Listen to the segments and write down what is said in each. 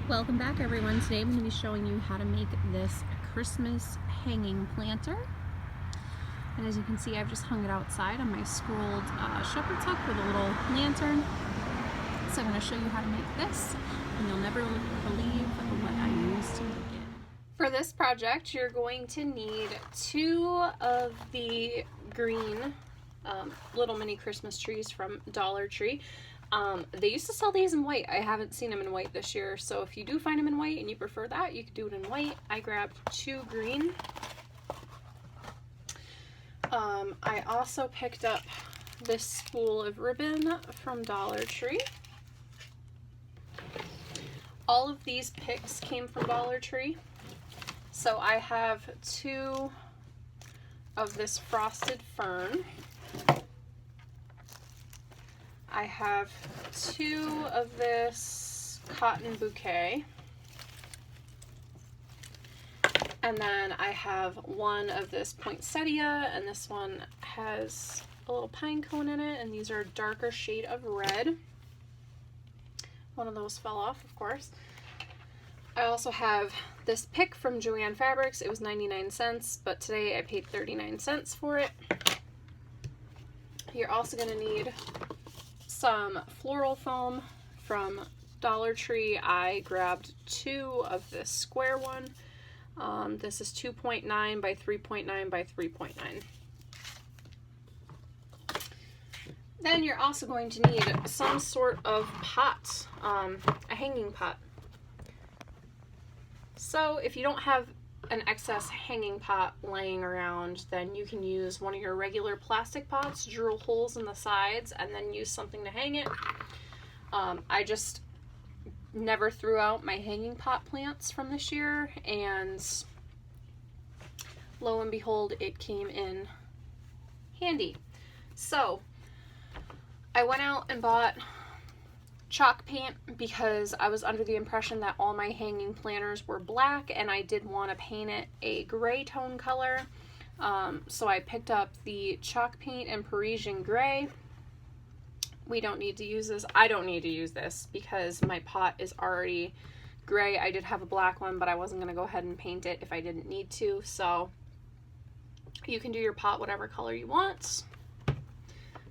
Welcome back, everyone. Today I'm going to be showing you how to make this Christmas hanging planter. And as you can see, I've just hung it outside on my scrolled shepherd's hook with a little lantern. So I'm going to show you how to make this, and you'll never believe what I used to make it. For this project, you're going to need 2 of the green little mini Christmas trees from Dollar Tree. They used to sell these in white. I haven't seen them in white this year, so if you do find them in white and you prefer that, you could do it in white. I grabbed 2 green. I also picked up this spool of ribbon from Dollar Tree. All of these picks came from Dollar Tree. So I have 2 of this frosted fern. I have 2 of this cotton bouquet, and then I have 1 of this poinsettia, and this one has a little pine cone in it, and these are a darker shade of red. One of those fell off, of course. I also have this pick from Joann Fabrics. It was 99 cents, but today I paid 39 cents for it. You're also going to need some floral foam from Dollar Tree. I grabbed 2 of this square one. This is 2.9 by 3.9 by 3.9. Then you're also going to need some sort of pot, a hanging pot. So if you don't have an excess hanging pot laying around, then you can use one of your regular plastic pots, drill holes in the sides, and then use something to hang it. I just never threw out my hanging pot plants from this year, and lo and behold, it came in handy. So I went out and bought chalk paint because I was under the impression that all my hanging planters were black, and I did want to paint it a gray tone color. So I picked up the chalk paint in Parisian Gray. We don't need to use this. I don't need to use this because my pot is already gray. I did have a black one, but I wasn't going to go ahead and paint it if I didn't need to. So you can do your pot whatever color you want,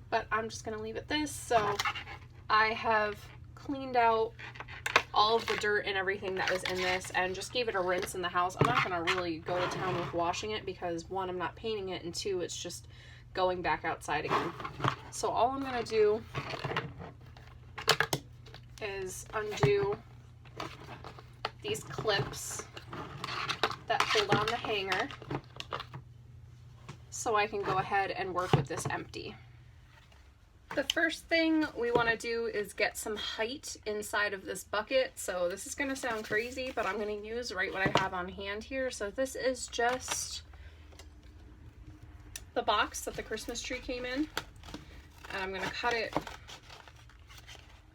but I'm just going to leave it this. So I have cleaned out all of the dirt and everything that was in this and just gave it a rinse in the house. I'm not going to really go to town with washing it because 1, I'm not painting it, and 2, it's just going back outside again. So all I'm going to do is undo these clips that hold on the hanger so I can go ahead and work with this empty. The first thing we want to do is get some height inside of this bucket. So this is going to sound crazy, but I'm going to use right what I have on hand here. So this is just the box that the Christmas tree came in, and I'm going to cut it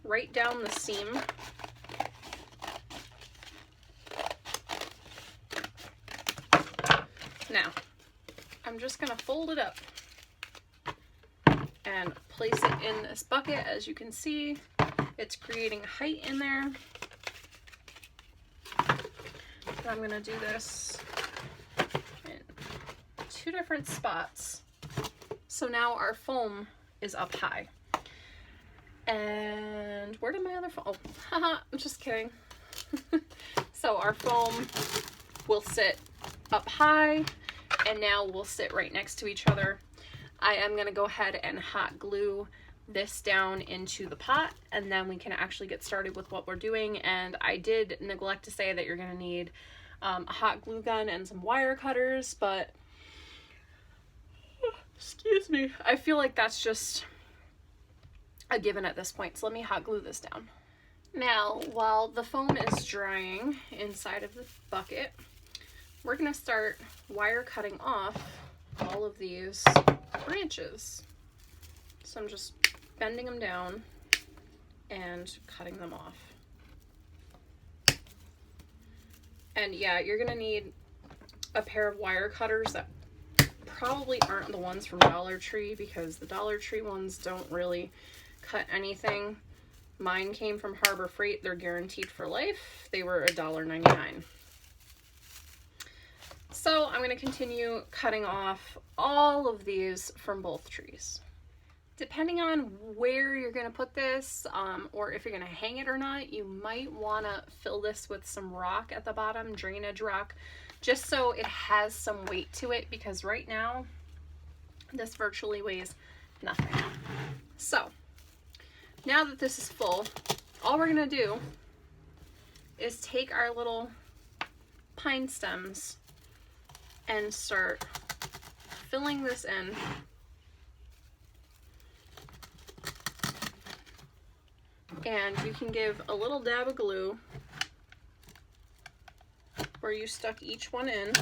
right down the seam. Now, I'm just going to fold it up and place it in this bucket. As you can see, it's creating height in there. And I'm going to do this in 2 different spots. So now our foam is up high. And where did my other foam? Oh, haha, I'm just kidding. So our foam will sit up high, and now we'll sit right next to each other. I am going to go ahead and hot glue this down into the pot, and then we can actually get started with what we're doing. And I did neglect to say that you're going to need a hot glue gun and some wire cutters, but excuse me, I feel like that's just a given at this point. So let me hot glue this down. Now, while the foam is drying inside of the bucket, we're going to start wire cutting off all of these branches. So I'm just bending them down and cutting them off. And yeah, you're gonna need a pair of wire cutters that probably aren't the ones from Dollar Tree, because the Dollar Tree ones don't really cut anything. Mine came from Harbor Freight. They're guaranteed for life. They were $1.99. So I'm going to continue cutting off all of these from both trees. Depending on where you're going to put this, or if you're going to hang it or not, you might want to fill this with some rock at the bottom, drainage rock, just so it has some weight to it, because right now this virtually weighs nothing. So now that this is full, all we're going to do is take our little pine stems and start filling this in. And you can give a little dab of glue where you stuck each one in.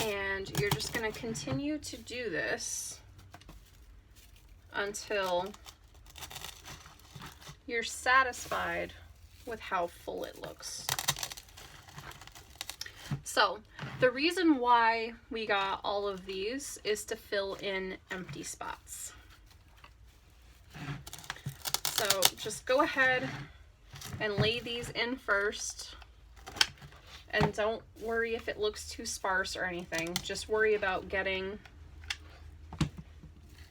And you're just going to continue to do this until you're satisfied with how full it looks. So the reason why we got all of these is to fill in empty spots. So just go ahead and lay these in first, and don't worry if it looks too sparse or anything. Just worry about getting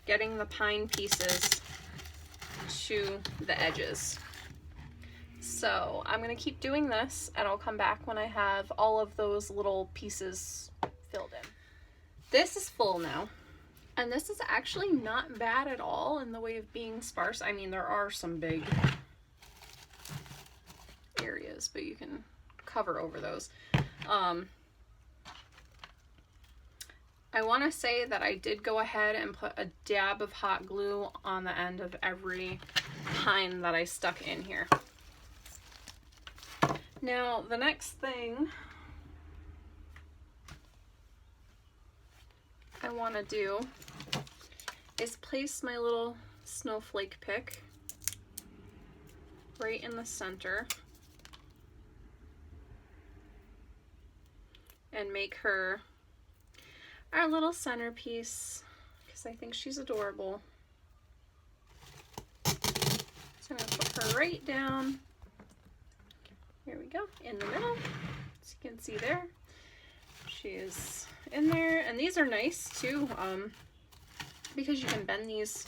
the pine pieces to the edges. So I'm going to keep doing this, and I'll come back when I have all of those little pieces filled in. This is full now, and this is actually not bad at all in the way of being sparse. I mean, there are some big areas, but you can cover over those. I want to say that I did go ahead and put a dab of hot glue on the end of every pine that I stuck in here. Now, the next thing I want to do is place my little snowflake pick right in the center and make her our little centerpiece, because I think she's adorable. So I'm going to put her right down. Here we go, in the middle. As you can see there, she is in there. And these are nice too, because you can bend these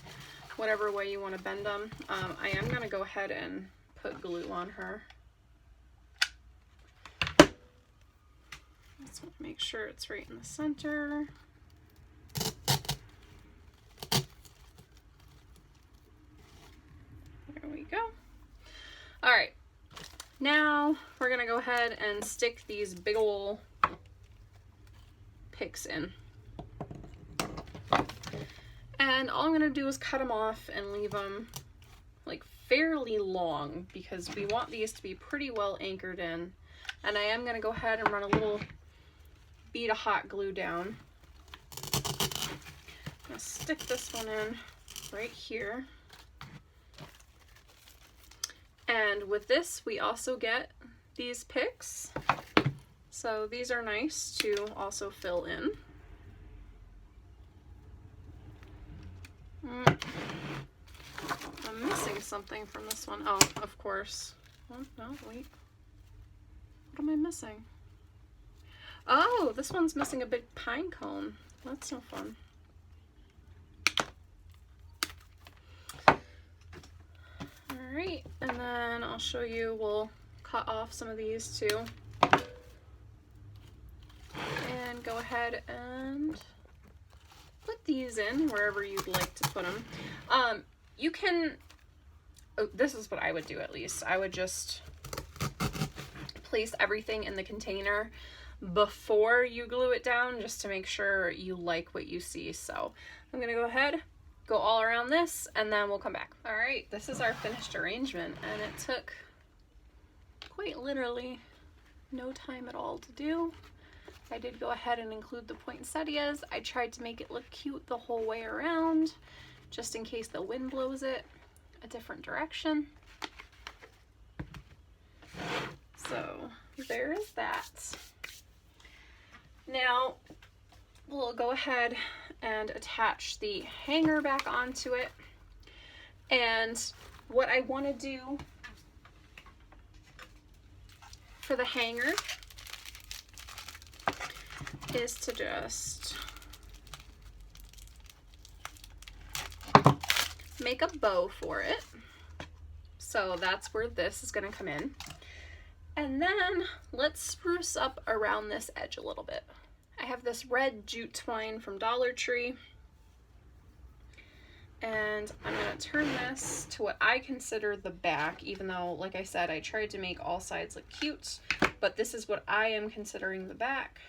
whatever way you want to bend them. I am going to go ahead and put glue on her. Just want to make sure it's right in the center. There we go. All right. Now we're going to go ahead and stick these big ol' picks in. And all I'm going to do is cut them off and leave them like fairly long, because we want these to be pretty well anchored in. And I am going to go ahead and run a little bead of hot glue down. I'm going to stick this one in right here. And with this, we also get these picks. So these are nice to also fill in. I'm missing something from this one. Oh, of course. Oh, no, wait. What am I missing? Oh, this one's missing a big pine cone. That's no fun. Alright, and then I'll show you, we'll cut off some of these too. And go ahead and put these in wherever you'd like to put them. You can, oh, this is what I would do at least. I would just place everything in the container before you glue it down, just to make sure you like what you see. So I'm gonna go ahead, go all around this, and then we'll come back. All right, this is our finished arrangement, and it took quite literally no time at all to do. I did go ahead and include the poinsettias. I tried to make it look cute the whole way around, just in case the wind blows it a different direction. So there is that. Now we'll go ahead and attach the hanger back onto it. And what I want to do for the hanger is to just make a bow for it. So that's where this is going to come in. And then let's spruce up around this edge a little bit. I have this red jute twine from Dollar Tree. And I'm going to turn this to what I consider the back, even though, like I said, I tried to make all sides look cute. But this is what I am considering the back.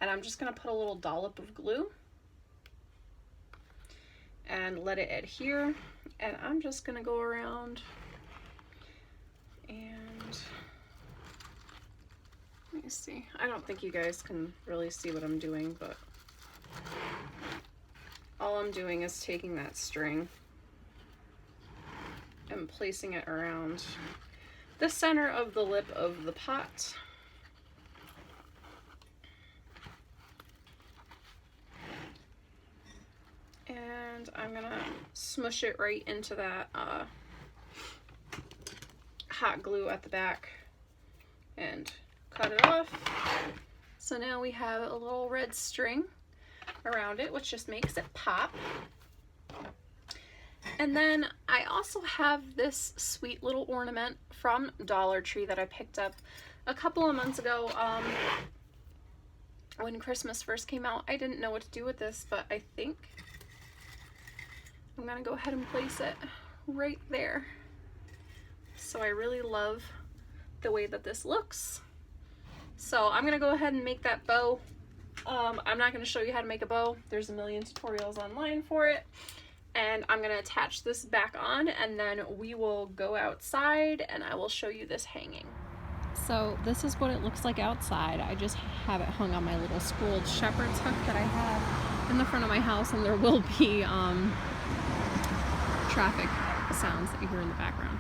And I'm just going to put a little dollop of glue and let it adhere. And I'm just going to go around and let me see. I don't think you guys can really see what I'm doing, but all I'm doing is taking that string and placing it around the center of the lip of the pot. And I'm gonna smush it right into that hot glue at the back and cut it off. So now we have a little red string around it, which just makes it pop. And then I also have this sweet little ornament from Dollar Tree that I picked up a couple of months ago. When Christmas first came out, I didn't know what to do with this, but I think I'm gonna go ahead and place it right there. So I really love the way that this looks. So I'm gonna go ahead and make that bow. I'm not gonna show you how to make a bow. There's a million tutorials online for it. And I'm gonna attach this back on, and then we will go outside and I will show you this hanging. So this is what it looks like outside. I just have it hung on my little spooled shepherd's hook that I have in the front of my house, and there will be traffic sounds that you hear in the background.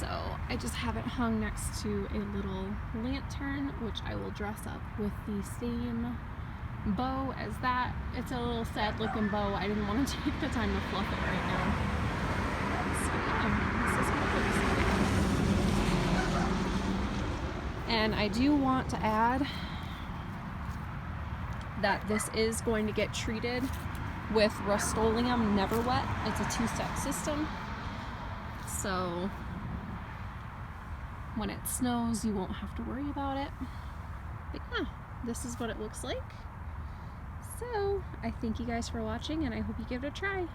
So I just have it hung next to a little lantern, which I will dress up with the same bow as that. It's a little sad looking bow. I didn't want to take the time to fluff it right now. So, this is what it looks like. And I do want to add that this is going to get treated with Rust-Oleum Never Wet. It's a 2-step system. So when it snows, you won't have to worry about it. But yeah, this is what it looks like. So I thank you guys for watching, and I hope you give it a try.